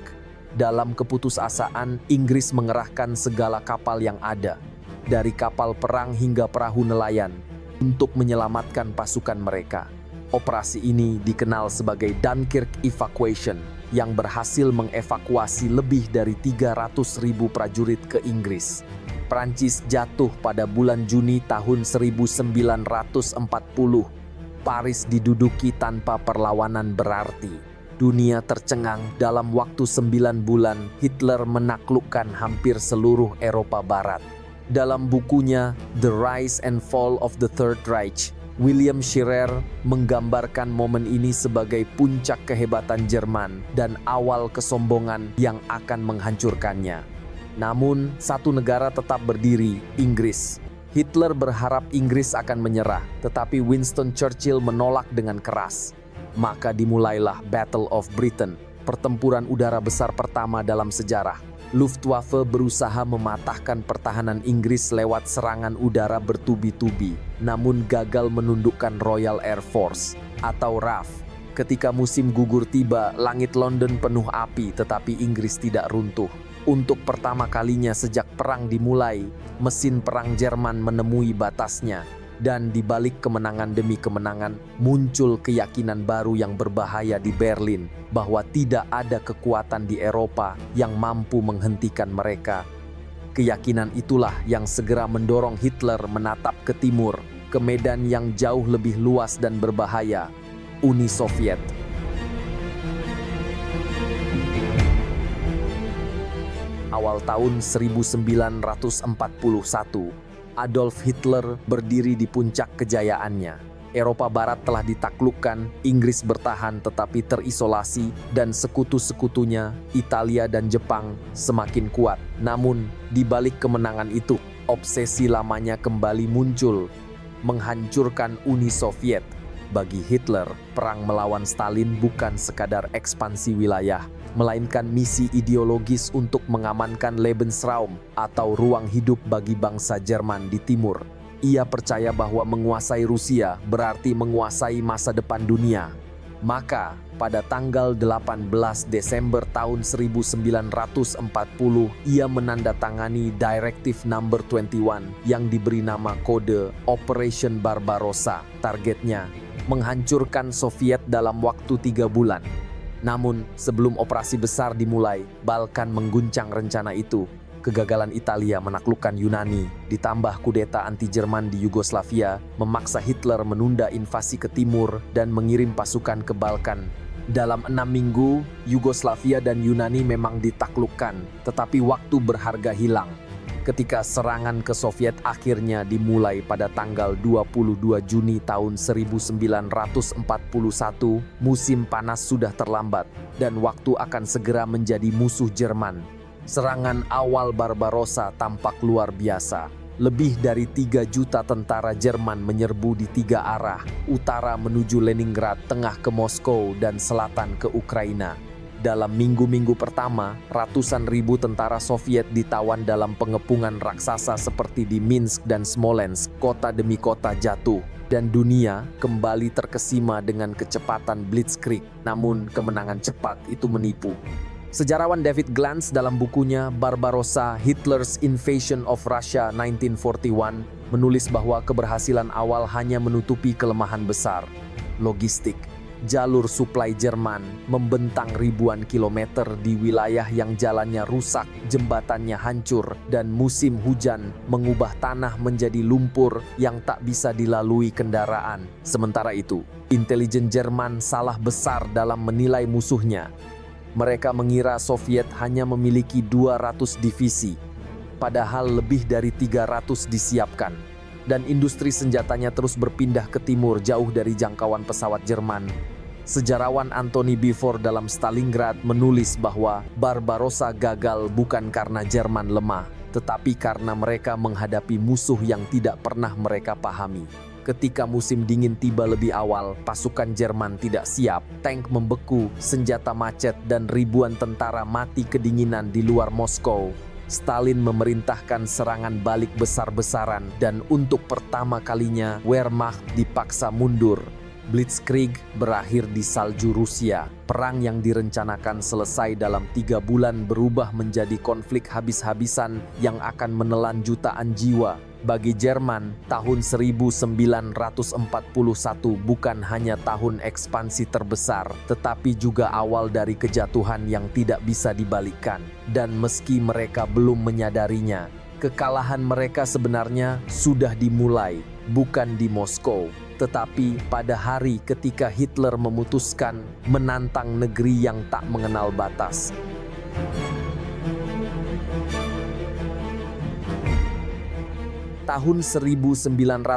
Speaker 2: Dalam keputusasaan, Inggris mengerahkan segala kapal yang ada. dari kapal perang hingga perahu nelayan, untuk menyelamatkan pasukan mereka. Operasi ini dikenal sebagai Dunkirk Evacuation, yang berhasil mengevakuasi lebih dari 300.000 prajurit ke Inggris. Prancis jatuh pada bulan Juni tahun 1940. Paris diduduki tanpa perlawanan berarti. Dunia tercengang. Dalam waktu 9 bulan, Hitler menaklukkan hampir seluruh Eropa Barat. Dalam bukunya The Rise and Fall of the Third Reich, William Shirer menggambarkan momen ini sebagai puncak kehebatan Jerman dan awal kesombongan yang akan menghancurkannya. Namun, satu negara tetap berdiri, Inggris. Hitler berharap Inggris akan menyerah, tetapi Winston Churchill menolak dengan keras. Maka dimulailah Battle of Britain, pertempuran udara besar pertama dalam sejarah. Luftwaffe berusaha mematahkan pertahanan Inggris lewat serangan udara bertubi-tubi, namun gagal menundukkan Royal Air Force atau RAF. Ketika musim gugur tiba, langit London penuh api, tetapi Inggris tidak runtuh. Untuk pertama kalinya sejak perang dimulai, mesin perang Jerman menemui batasnya, dan di balik kemenangan demi kemenangan, muncul keyakinan baru yang berbahaya di Berlin, bahwa tidak ada kekuatan di Eropa yang mampu menghentikan mereka. Keyakinan itulah yang segera mendorong Hitler menatap ke timur, ke medan yang jauh lebih luas dan berbahaya, Uni Soviet. Awal tahun 1941, Adolf Hitler berdiri di puncak kejayaannya. Eropa Barat telah ditaklukkan, Inggris bertahan tetapi terisolasi, dan sekutu-sekutunya, Italia dan Jepang, semakin kuat. Namun, di balik kemenangan itu, obsesi lamanya kembali muncul, menghancurkan Uni Soviet. Bagi Hitler, perang melawan Stalin bukan sekadar ekspansi wilayah, melainkan misi ideologis untuk mengamankan Lebensraum atau ruang hidup bagi bangsa Jerman di timur. Ia percaya bahwa menguasai Rusia berarti menguasai masa depan dunia. Maka, pada tanggal 18 Desember tahun 1940, ia menandatangani Directive Number 21 yang diberi nama kode Operation Barbarossa. Targetnya, menghancurkan Soviet dalam waktu 3 bulan. Namun, sebelum operasi besar dimulai, Balkan mengguncang rencana itu. Kegagalan Italia menaklukkan Yunani, ditambah kudeta anti-Jerman di Yugoslavia, memaksa Hitler menunda invasi ke timur dan mengirim pasukan ke Balkan. Dalam 6 minggu, Yugoslavia dan Yunani memang ditaklukkan, tetapi waktu berharga hilang. Ketika serangan ke Soviet akhirnya dimulai pada tanggal 22 Juni tahun 1941, musim panas sudah terlambat dan waktu akan segera menjadi musuh Jerman. Serangan awal Barbarossa tampak luar biasa. Lebih dari 3 juta tentara Jerman menyerbu di 3 arah, utara menuju Leningrad, tengah ke Moskow, dan selatan ke Ukraina. Dalam minggu-minggu pertama, ratusan ribu tentara Soviet ditawan dalam pengepungan raksasa seperti di Minsk dan Smolensk. Kota demi kota jatuh, dan dunia kembali terkesima dengan kecepatan blitzkrieg. Namun, kemenangan cepat itu menipu. Sejarawan David Glantz dalam bukunya Barbarossa, Hitler's Invasion of Russia 1941 menulis bahwa keberhasilan awal hanya menutupi kelemahan besar, logistik. Jalur suplai Jerman membentang ribuan kilometer di wilayah yang jalannya rusak, jembatannya hancur, dan musim hujan mengubah tanah menjadi lumpur yang tak bisa dilalui kendaraan. Sementara itu, intelijen Jerman salah besar dalam menilai musuhnya. Mereka mengira Soviet hanya memiliki 200 divisi, padahal lebih dari 300 disiapkan. Dan industri senjatanya terus berpindah ke timur jauh dari jangkauan pesawat Jerman. Sejarawan Anthony Beevor dalam Stalingrad menulis bahwa Barbarossa gagal bukan karena Jerman lemah, tetapi karena mereka menghadapi musuh yang tidak pernah mereka pahami. Ketika musim dingin tiba lebih awal, pasukan Jerman tidak siap, tank membeku, senjata macet, dan ribuan tentara mati kedinginan di luar Moskow. Stalin memerintahkan serangan balik besar-besaran, dan untuk pertama kalinya Wehrmacht dipaksa mundur. Blitzkrieg berakhir di salju Rusia. Perang yang direncanakan selesai dalam 3 bulan berubah menjadi konflik habis-habisan yang akan menelan jutaan jiwa. Bagi Jerman, tahun 1941 bukan hanya tahun ekspansi terbesar, tetapi juga awal dari kejatuhan yang tidak bisa dibalikkan. Dan meski mereka belum menyadarinya, kekalahan mereka sebenarnya sudah dimulai, bukan di Moskow, tetapi pada hari ketika Hitler memutuskan menantang negeri yang tak mengenal batas. Tahun 1942,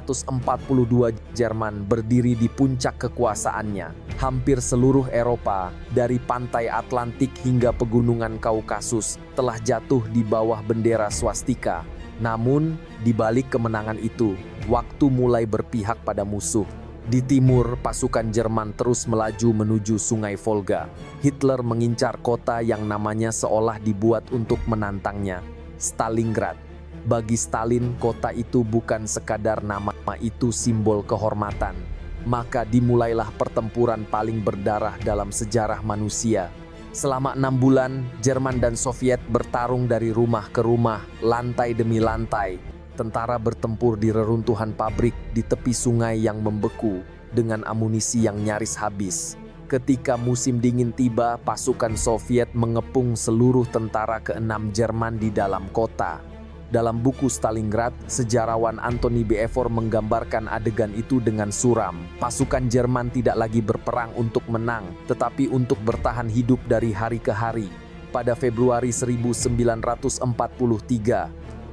Speaker 2: Jerman berdiri di puncak kekuasaannya. Hampir seluruh Eropa, dari pantai Atlantik hingga pegunungan Kaukasus, telah jatuh di bawah bendera swastika. Namun, di balik kemenangan itu, waktu mulai berpihak pada musuh. Di timur, pasukan Jerman terus melaju menuju Sungai Volga. Hitler mengincar kota yang namanya seolah dibuat untuk menantangnya, Stalingrad. Bagi Stalin, kota itu bukan sekadar nama, itu simbol kehormatan. Maka dimulailah pertempuran paling berdarah dalam sejarah manusia. Selama 6 bulan, Jerman dan Soviet bertarung dari rumah ke rumah, lantai demi lantai. Tentara bertempur di reruntuhan pabrik di tepi sungai yang membeku dengan amunisi yang nyaris habis. Ketika musim dingin tiba, pasukan Soviet mengepung seluruh tentara ke-6 Jerman di dalam kota. Dalam buku Stalingrad, sejarawan Anthony Beevor menggambarkan adegan itu dengan suram. Pasukan Jerman tidak lagi berperang untuk menang, tetapi untuk bertahan hidup dari hari ke hari. Pada Februari 1943,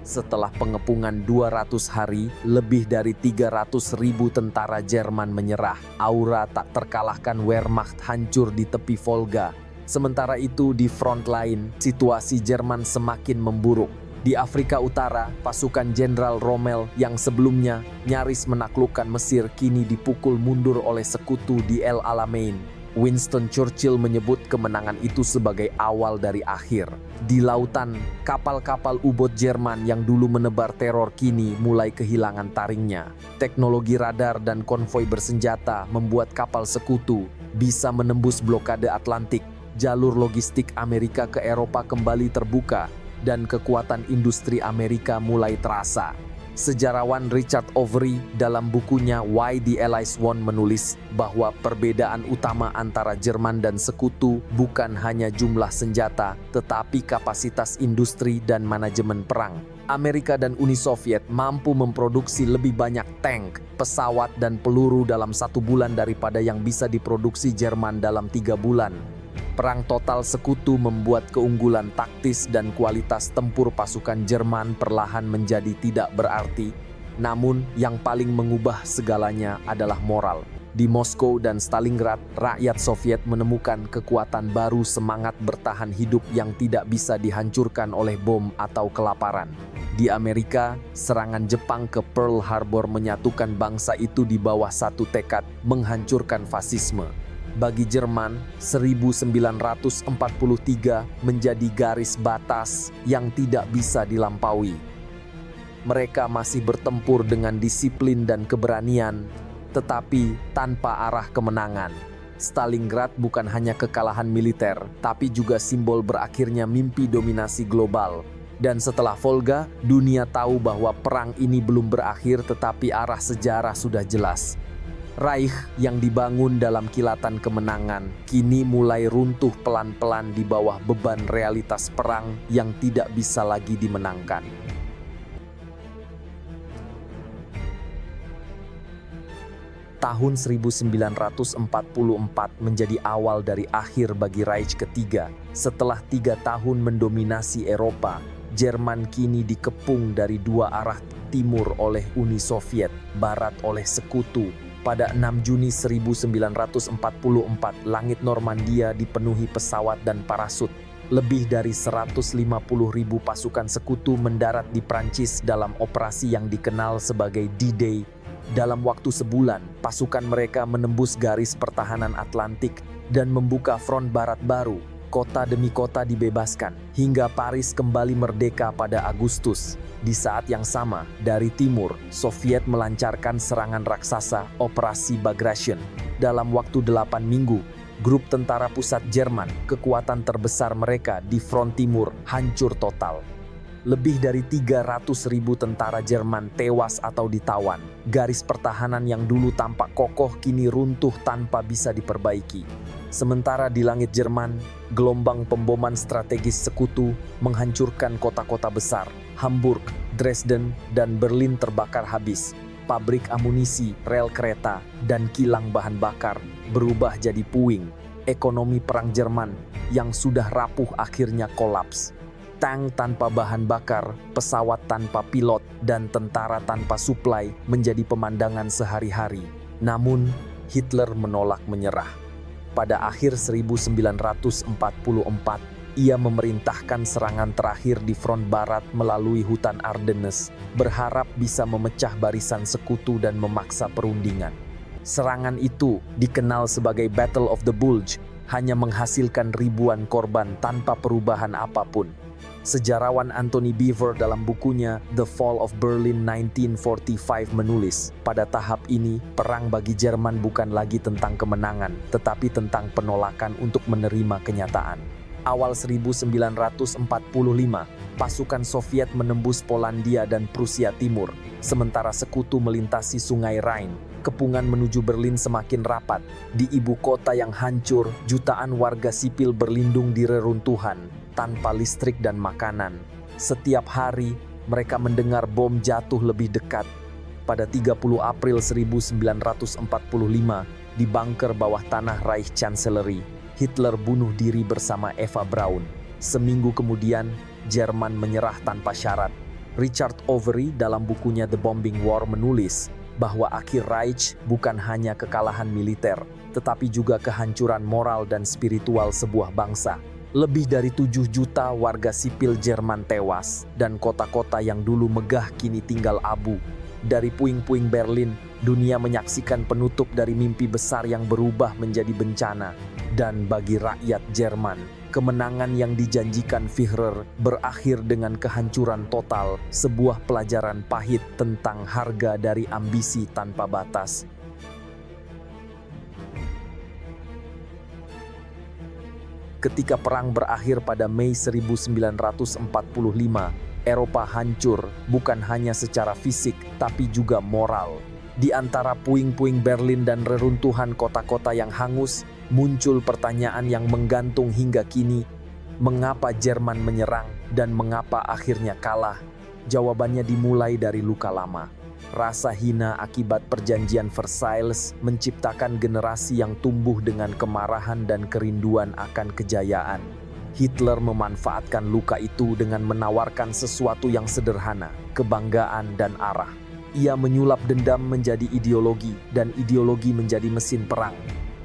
Speaker 2: setelah pengepungan 200 hari, lebih dari 300.000 tentara Jerman menyerah. Aura tak terkalahkan Wehrmacht hancur di tepi Volga. Sementara itu di front line, situasi Jerman semakin memburuk. Di Afrika Utara, pasukan Jenderal Rommel yang sebelumnya nyaris menaklukkan Mesir kini dipukul mundur oleh sekutu di El Alamein. Winston Churchill menyebut kemenangan itu sebagai awal dari akhir. Di lautan, kapal-kapal U-boat Jerman yang dulu menebar teror kini mulai kehilangan taringnya. Teknologi radar dan konvoi bersenjata membuat kapal sekutu bisa menembus blokade Atlantik. Jalur logistik Amerika ke Eropa kembali terbuka, dan kekuatan industri Amerika mulai terasa. Sejarawan Richard Overy dalam bukunya Why the Allies Won menulis bahwa perbedaan utama antara Jerman dan sekutu bukan hanya jumlah senjata, tetapi kapasitas industri dan manajemen perang. Amerika dan Uni Soviet mampu memproduksi lebih banyak tank, pesawat, dan peluru dalam 1 bulan daripada yang bisa diproduksi Jerman dalam 3 bulan. Perang total sekutu membuat keunggulan taktis dan kualitas tempur pasukan Jerman perlahan menjadi tidak berarti. Namun, yang paling mengubah segalanya adalah moral. Di Moskow dan Stalingrad, rakyat Soviet menemukan kekuatan baru, semangat bertahan hidup yang tidak bisa dihancurkan oleh bom atau kelaparan. Di Amerika, serangan Jepang ke Pearl Harbor menyatukan bangsa itu di bawah satu tekad menghancurkan fasisme. Bagi Jerman, 1943 menjadi garis batas yang tidak bisa dilampaui. Mereka masih bertempur dengan disiplin dan keberanian, tetapi tanpa arah kemenangan. Stalingrad bukan hanya kekalahan militer, tapi juga simbol berakhirnya mimpi dominasi global. Dan setelah Volga, dunia tahu bahwa perang ini belum berakhir, tetapi arah sejarah sudah jelas. Reich yang dibangun dalam kilatan kemenangan kini mulai runtuh pelan-pelan di bawah beban realitas perang yang tidak bisa lagi dimenangkan. Tahun 1944 menjadi awal dari akhir bagi Reich ketiga. Setelah 3 tahun mendominasi Eropa, Jerman kini dikepung dari 2 arah, timur oleh Uni Soviet, barat oleh sekutu. Pada 6 Juni 1944, langit Normandia dipenuhi pesawat dan parasut. Lebih dari 150.000 pasukan sekutu mendarat di Prancis dalam operasi yang dikenal sebagai D-Day. Dalam waktu sebulan, pasukan mereka menembus garis pertahanan Atlantik dan membuka front barat baru. Kota demi kota dibebaskan, hingga Paris kembali merdeka pada Agustus. Di saat yang sama, dari timur, Soviet melancarkan serangan raksasa Operasi Bagration. Dalam waktu 8 minggu, grup tentara pusat Jerman, kekuatan terbesar mereka di front timur, hancur total. Lebih dari 300.000 tentara Jerman tewas atau ditawan. Garis pertahanan yang dulu tampak kokoh kini runtuh tanpa bisa diperbaiki. Sementara di langit Jerman, gelombang pemboman strategis sekutu menghancurkan kota-kota besar. Hamburg, Dresden, dan Berlin terbakar habis. Pabrik amunisi, rel kereta, dan kilang bahan bakar berubah jadi puing. Ekonomi perang Jerman yang sudah rapuh akhirnya kolaps. Tank tanpa bahan bakar, pesawat tanpa pilot, dan tentara tanpa suplai menjadi pemandangan sehari-hari. Namun, Hitler menolak menyerah. Pada akhir 1944, ia memerintahkan serangan terakhir di front barat melalui hutan Ardennes, berharap bisa memecah barisan sekutu dan memaksa perundingan. Serangan itu, dikenal sebagai Battle of the Bulge, hanya menghasilkan ribuan korban tanpa perubahan apapun. Sejarawan Anthony Beevor dalam bukunya The Fall of Berlin 1945 menulis, pada tahap ini, perang bagi Jerman bukan lagi tentang kemenangan, tetapi tentang penolakan untuk menerima kenyataan. Awal 1945, pasukan Soviet menembus Polandia dan Prusia Timur, sementara sekutu melintasi Sungai Rhine. Kepungan menuju Berlin semakin rapat. Di ibu kota yang hancur, jutaan warga sipil berlindung di reruntuhan, tanpa listrik dan makanan. Setiap hari, mereka mendengar bom jatuh lebih dekat. Pada 30 April 1945, di bunker bawah tanah Reich Chancellery, Hitler bunuh diri bersama Eva Braun. Seminggu kemudian, Jerman menyerah tanpa syarat. Richard Overy dalam bukunya The Bombing War menulis bahwa akhir Reich bukan hanya kekalahan militer, tetapi juga kehancuran moral dan spiritual sebuah bangsa. Lebih dari 7 juta warga sipil Jerman tewas, dan kota-kota yang dulu megah kini tinggal abu. Dari puing-puing Berlin, dunia menyaksikan penutup dari mimpi besar yang berubah menjadi bencana. Dan bagi rakyat Jerman, kemenangan yang dijanjikan Führer berakhir dengan kehancuran total, sebuah pelajaran pahit tentang harga dari ambisi tanpa batas. Ketika perang berakhir pada Mei 1945, Eropa hancur bukan hanya secara fisik, tapi juga moral. Di antara puing-puing Berlin dan reruntuhan kota-kota yang hangus, muncul pertanyaan yang menggantung hingga kini. Mengapa Jerman menyerang dan mengapa akhirnya kalah? Jawabannya dimulai dari luka lama. Rasa hina akibat perjanjian Versailles menciptakan generasi yang tumbuh dengan kemarahan dan kerinduan akan kejayaan. Hitler memanfaatkan luka itu dengan menawarkan sesuatu yang sederhana, kebanggaan dan arah. Ia menyulap dendam menjadi ideologi dan ideologi menjadi mesin perang.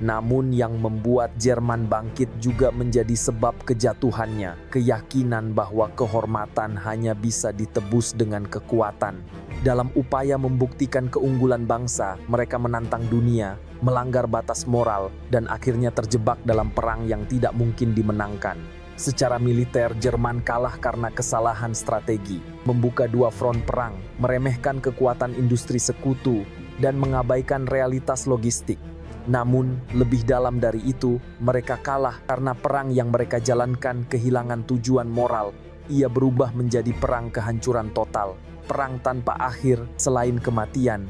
Speaker 2: Namun yang membuat Jerman bangkit juga menjadi sebab kejatuhannya, keyakinan bahwa kehormatan hanya bisa ditebus dengan kekuatan. Dalam upaya membuktikan keunggulan bangsa, mereka menantang dunia, melanggar batas moral, dan akhirnya terjebak dalam perang yang tidak mungkin dimenangkan. Secara militer, Jerman kalah karena kesalahan strategi, membuka 2 front perang, meremehkan kekuatan industri sekutu, dan mengabaikan realitas logistik. Namun, lebih dalam dari itu, mereka kalah karena perang yang mereka jalankan kehilangan tujuan moral. Ia berubah menjadi perang kehancuran total, perang tanpa akhir selain kematian.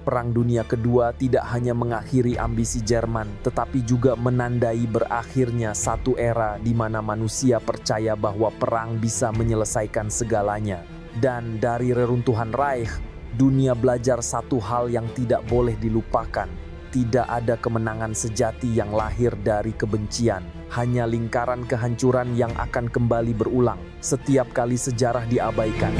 Speaker 2: Perang Dunia Kedua tidak hanya mengakhiri ambisi Jerman, tetapi juga menandai berakhirnya satu era di mana manusia percaya bahwa perang bisa menyelesaikan segalanya. Dan dari reruntuhan Reich, dunia belajar satu hal yang tidak boleh dilupakan. Tidak ada kemenangan sejati yang lahir dari kebencian, hanya lingkaran kehancuran yang akan kembali berulang setiap kali sejarah diabaikan.